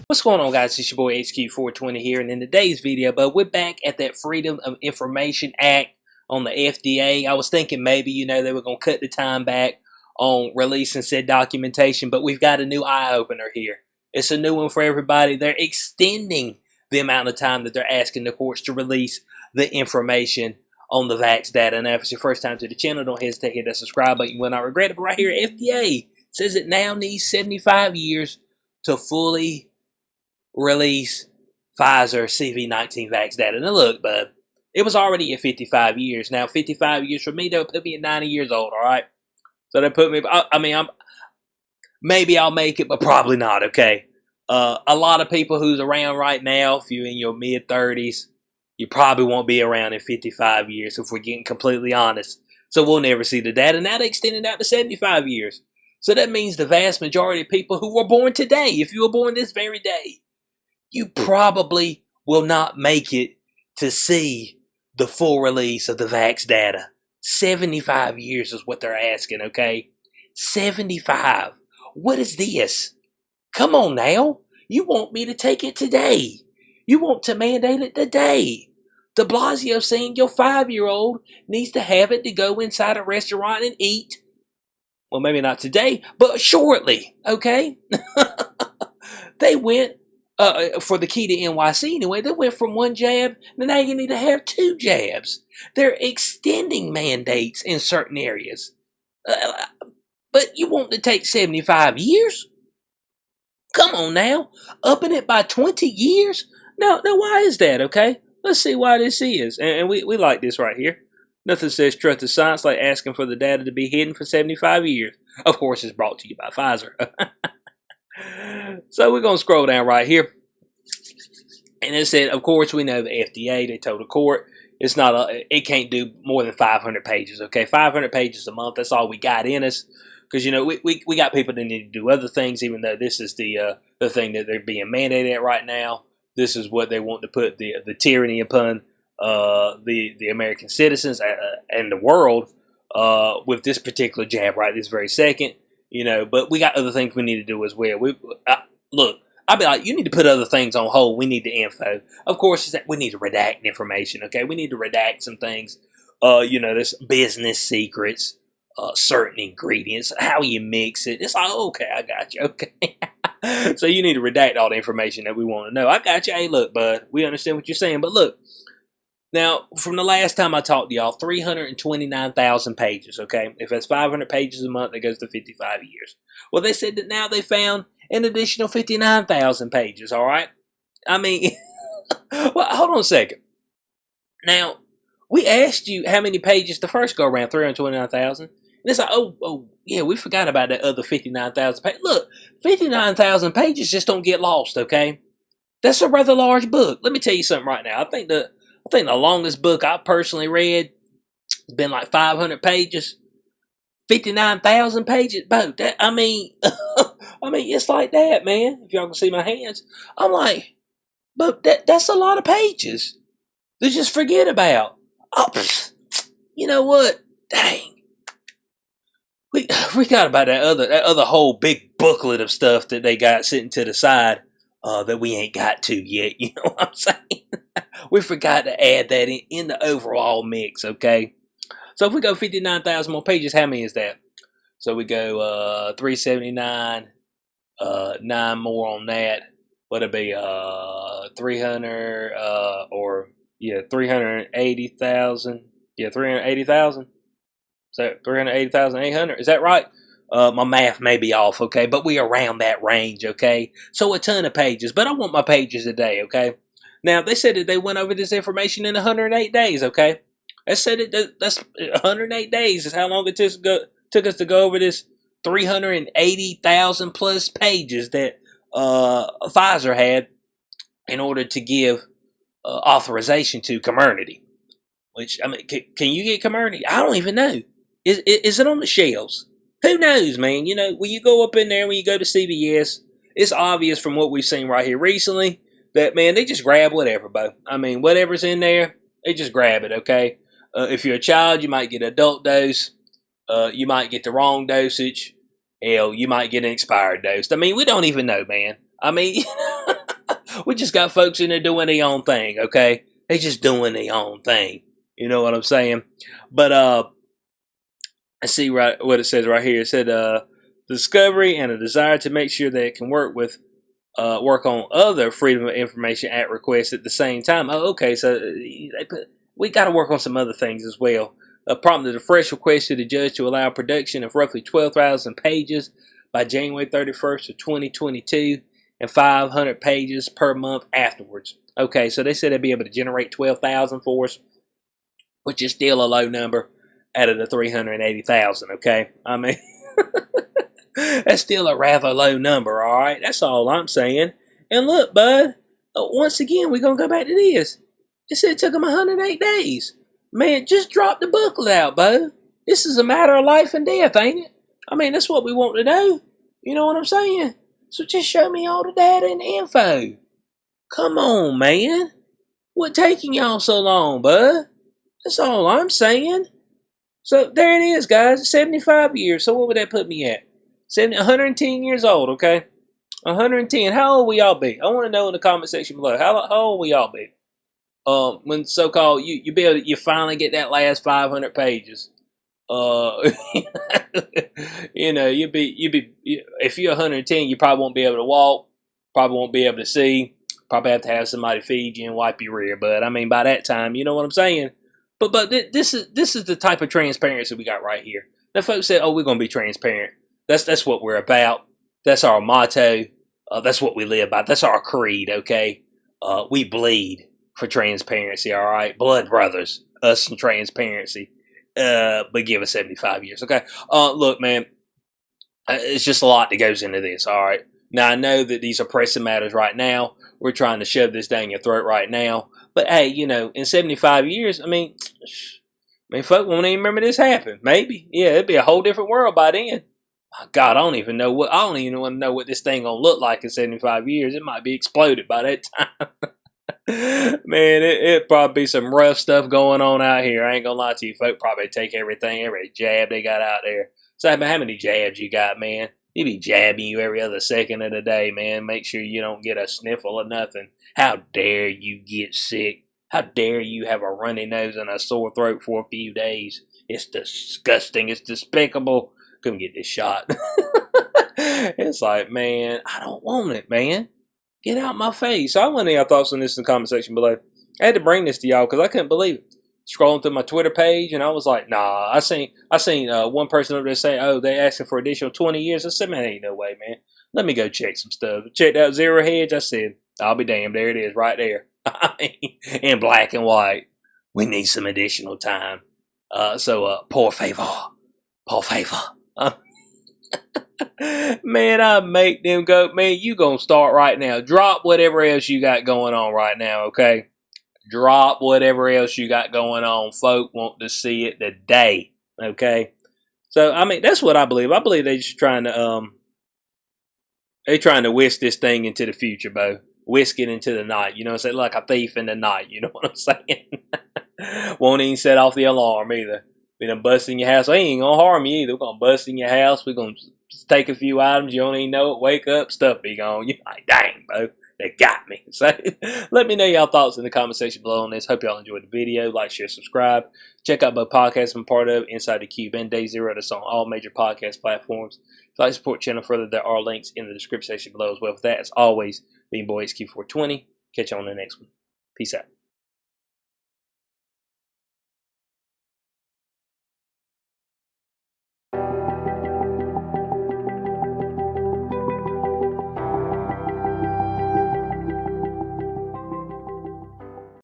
What's going on, guys? It's your boy HQ420 here, and in today's video, we're back at that Freedom of Information Act on the FDA. I was thinking maybe, they were going to cut the time back on releasing said documentation, but we've got a new eye-opener here. It's a new one for everybody. They're extending the amount of time that they're asking the courts to release the information on the vax data. Now, if it's your first time to the channel, don't hesitate to hit that subscribe button. You will not regret it. But right here, FDA says it now needs 75 years to fully release Pfizer CV19 vax data. Now look, bud, it was already at 55 years. Now 55 years for me, they'll put me at 90 years old, all right? So they put me, maybe I'll make it, but probably not, okay? A lot of people who's around right now, if you're in your mid-30s, you probably won't be around in 55 years, if we're getting completely honest. So we'll never see the data. Now they extended out to 75 years. So that means the vast majority of people who were born today, if you were born this very day, you probably will not make it to see the full release of the vax data. 75 years is what they're asking, okay? 75. What is this? Come on now. You want me to take it today. You want to mandate it today. De Blasio saying your 5-year-old needs to have it to go inside a restaurant and eat. Well, maybe not today, but shortly, okay? They went for the key to NYC anyway, they went from 1 jab, and now you need to have 2 jabs. They're extending mandates in certain areas. But you want to take 75 years? Come on now. Upping it by 20 years? Now why is that, okay? Let's see why this is. And we like this right here. Nothing says trust the science like asking for the data to be hidden for 75 years. Of course, it's brought to you by Pfizer. So we're going to scroll down right here. And it said, of course, we know the FDA, they told the court, it can't do more than 500 pages, okay? 500 pages a month, that's all we got in us. Because, we got people that need to do other things, even though this is the thing that they're being mandated at right now. This is what they want to put the tyranny upon the American citizens and the world with this particular jab right this very second. But we got other things we need to do as well. Look, I'd be like, you need to put other things on hold. We need the info. Of course, we need to redact information, okay? We need to redact some things. There's business secrets, certain ingredients, how you mix it. It's like, okay, I got you, okay? So you need to redact all the information that we want to know. I got you. Hey, look, bud, we understand what you're saying. But look, now, from the last time I talked to y'all, 329,000 pages, okay? If that's 500 pages a month, that goes to 55 years. Well, they said that now they found an additional 59,000 pages, all right? I mean, well, hold on a second. Now, we asked you how many pages the first go-around, 329,000. And it's like, oh, yeah, we forgot about that other 59,000 pages. Look, 59,000 pages just don't get lost, okay? That's a rather large book. Let me tell you something right now. I think the longest book I personally read has been like 500 pages. 59,000 pages, but it's like that, man. If y'all can see my hands, I'm like, but that's a lot of pages to just forget about. Oh, you know what? Dang, we got about that other whole big booklet of stuff that they got sitting to the side that we ain't got to yet. You know what I'm saying? We forgot to add that in the overall mix, okay? So if we go 59,000 more pages, how many is that? So we go 379, 9 more on that. What'd it be? 300, 380,000. Yeah, 380,000. So 380,800. Is that right? My math may be off, okay? But we around that range, okay? So a ton of pages. But I want my pages today, okay? Now, they said that they went over this information in 108 days, okay? They said that's 108 days is how long it took us to go over this 380,000 plus pages that Pfizer had in order to give authorization to Comirnaty. Which, can you get Comirnaty? I don't even know. Is it on the shelves? Who knows, man? When you go up in there, when you go to CVS, it's obvious from what we've seen right here recently that, man, they just grab whatever, bro. Whatever's in there, they just grab it, okay? If you're a child, you might get an adult dose. You might get the wrong dosage. Hell, you might get an expired dose. We don't even know, man. We just got folks in there doing their own thing, okay? They just doing their own thing. You know what I'm saying? But I see right what it says right here. It said discovery and a desire to make sure that it can work work on other Freedom of Information Act requests at the same time. Oh, okay, so we got to work on some other things as well. Prompted a fresh request to the judge to allow production of roughly 12,000 pages by January 31st of 2022 and 500 pages per month afterwards. Okay, so they said they'd be able to generate 12,000 for us, which is still a low number out of the 380,000, okay? I mean, that's still a rather low number, all right? That's all I'm saying. And look, bud, once again, we're going to go back to this. It said it took them 108 days. Man, just drop the booklet out, bud. This is a matter of life and death, ain't it? I mean, that's what we want to know. You know what I'm saying? So just show me all the data and the info. Come on, man. What taking y'all so long, bud? That's all I'm saying. So there it is, guys. 75 years. So what would that put me at? 110 years old, okay? 110. How old will y'all be? I want to know in the comment section below. How old will y'all be? When so-called you finally get that last 500 pages. You know, if you're 110, you probably won't be able to walk, probably won't be able to see, probably have to have somebody feed you and wipe your rear. But I mean, by that time, you know what I'm saying. But this is the type of transparency we got right here. The folks said, "Oh, we're gonna be transparent." That's what we're about. That's our motto. That's what we live by. That's our creed. Okay, we bleed for transparency. All right, blood brothers, us and transparency. But give us 75 years. Okay. Look, man, it's just a lot that goes into this. All right. Now I know that these are pressing matters right now. We're trying to shove this down your throat right now. But hey, you know, in 75 years, I mean, folk won't even remember this happened. Maybe, yeah, it'd be a whole different world by then. God, I don't even want to know what this thing gonna look like in 75 years. It might be exploded by that time. Man, it probably be some rough stuff going on out here. I ain't gonna lie to you, folk. Probably take every jab they got out there. So, how many jabs you got, man? He be jabbing you every other second of the day, man. Make sure you don't get a sniffle or nothing. How dare you get sick? How dare you have a runny nose and a sore throat for a few days? It's disgusting. It's despicable. Come get this shot. It's like, man, I don't want it, man. Get out my face. So I want to know your thoughts on this in the comment section below. I had to bring this to y'all because I couldn't believe it. Scrolling through my Twitter page, and I was like, nah. I seen one person over there say, oh, they asking for additional 20 years. I said, man, ain't no way, man. Let me go check some stuff. Checked out Zero Hedge. I said, I'll be damned. There it is, right there. In black and white. We need some additional time. Por favor. Man, I make them go, man, you gonna start right now. Drop whatever else you got going on right now, okay? Drop whatever else you got going on. Folk want to see it today, okay? So, I mean, that's what I believe. I believe they're just trying to whisk this thing into the future, Bo. Whisk it into the night, you know what I'm saying? Like a thief in the night, you know what I'm saying? Won't even set off the alarm either. We done bust in your house. We ain't gonna harm you either. We're gonna bust in your house. We're gonna take a few items. You don't even know it. Wake up, stuff be gone. You're like, dang, bro, they got me. So let me know y'all thoughts in the comment section below on this. Hope y'all enjoyed the video. Like, share, subscribe. Check out my podcast I'm part of, Inside the Cube and Day Zero. That's on all major podcast platforms. If you'd like to support the channel further, there are links in the description section below as well. With that, as always, being boy HQ420. Catch you on the next one. Peace out.